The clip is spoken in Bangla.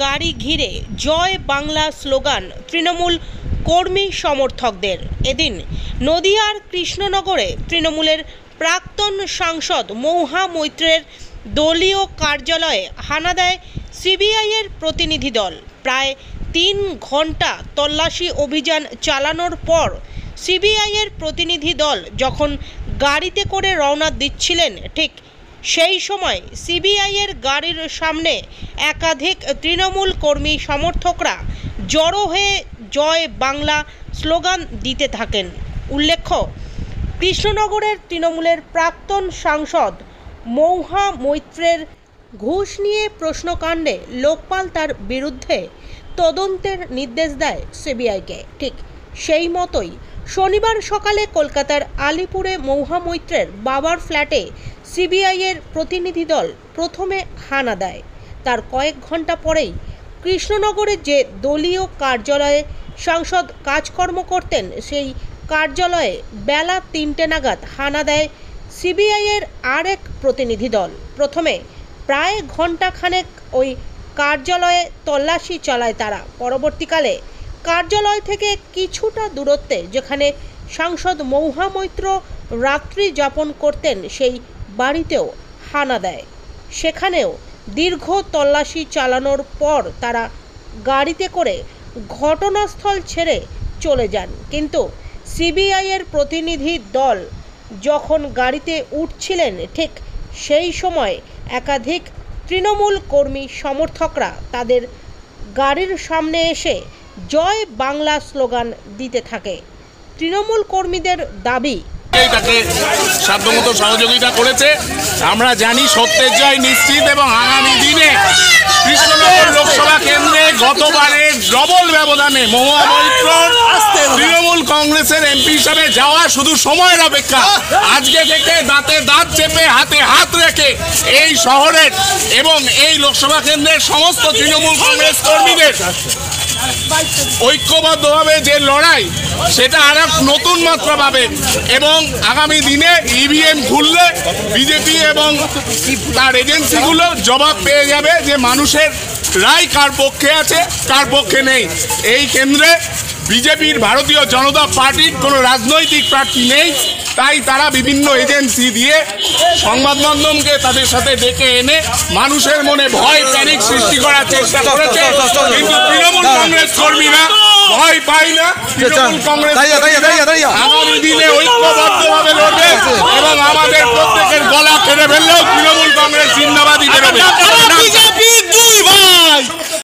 গাড়ি ঘিরে জয় বাংলা স্লোগান তৃণমূল কর্মী সমর্থকদের। এদিন নদিয়ার কৃষ্ণনগরে তৃণমূলের প্রাক্তন সাংসদ মৌহা মৈত্রের দলীয় কার্যালয়ে হানা দেয় সিবিআইয়ের প্রতিনিধি দল। প্রায় 3 ঘন্টা তল্লাশি অভিযান চালানোর পর সিবিআইয়ের প্রতিনিধি দল যখন গাড়িতে করে রওনা দিচ্ছিলেন, ঠিক সেই সময় সিবিআইয়ের গাড়ির সামনে একাধিক তৃণমূল কর্মী সমর্থকরা জড়ো হয়ে জয় বাংলা স্লোগান দিতে থাকেন। উল্লেখ্য, কৃষ্ণনগরের তৃণমূলের প্রাক্তন সাংসদ মৌহা মৈত্রের ঘুষ নিয়ে প্রশ্নকাণ্ডে লোকপাল তার বিরুদ্ধে তদন্তের নির্দেশ দেয় সিবিআইকে। ঠিক সেই মতোই শনিবার সকালে কলকাতার আলিপুরে মৌহা মৈত্রের বাবার ফ্ল্যাটে সিবিআইয়ের প্রতিনিধি দল প্রথমে হানা দেয়। তার কয়েক ঘন্টা পরেই কৃষ্ণনগরে যে দলীয় কার্যালয়ে সাংসদ কাজকর্ম করতেন, সেই কার্যালয়ে বেলা 3টে নাগাদ হানা দেয় সিবিআইয়ের আরেক প্রতিনিধি দল। প্রথমে প্রায় ঘণ্টাখানেক ওই কার্যালয়ে তল্লাশি চালায় তারা। পরবর্তীকালে কার্যালয় থেকে কিছুটা দূরত্বে, যেখানে সাংসদ মৌহা মৈত্র রাত্রি যাপন করতেন, সেই বাড়িতেও হানা দেয়। সেখানেও দীর্ঘ তল্লাশি চালানোর পর তারা গাড়িতে করে ঘটনাস্থল ছেড়ে চলে যান। কিন্তু সিবিআইয়ের প্রতিনিধি দল যখন গাড়িতে উঠছিলেন, ঠিক সেই সময় একাধিক তৃণমূল কর্মী সমর্থকরা তাদের গাড়ির সামনে এসে জয় বাংলা স্লোগান দিতে থাকে। তৃণমূল কর্মীদের দাবি, তাকে সাধ্যমতো সহযোগিতা করেছে। আমরা জানি সত্যের জয় নিশ্চিত এবং আগামী দিনে কৃষ্ণনগর লোকসভা কেন্দ্রে গতবারের ডবল ব্যবধানে মহুয়া মৈত্র তৃণমূল কংগ্রেসের এমপি হিসাবে যাওয়া শুধু সময়ের অপেক্ষা। আজকে থেকে দাঁতে দাঁত চেপে হাতে হাত রেখে এই শহরের এবং এই লোকসভা কেন্দ্রের সমস্ত তৃণমূল কংগ্রেস কর্মীদের ঐক্যবদ্ধভাবে যে লড়াই, সেটা আর এক নতুন মাত্রা পাবে এবং আগামী দিনে ইভিএম খুললে বিজেপি এবং তার এজেন্সিগুলো জবাব পেয়ে যাবে যে মানুষের রায় কার পক্ষে আছে কার পক্ষে নেই। এই কেন্দ্রে বিজেপির ভারতীয় জনতা পার্টির কোনো রাজনৈতিক প্রার্থী নেই, তাই তারা বিভিন্ন এজেন্সি দিয়ে সংবাদ মাধ্যমকে তাদের সাথে ডেকে এনে মানুষের মনে ভয় প্যানিক সৃষ্টি করার চেষ্টা করেছে। কিন্তু তৃণমূল কংগ্রেস কর্মীরা ভয় পায় না। তৃণমূল কংগ্রেস আগামী দিনে ঐক্যবদ্ধভাবে লড়বে এবং আমাদের প্রত্যেকের গলা কেটে ফেললেও তৃণমূল কংগ্রেস জিন্দাবাদী বেরোবে।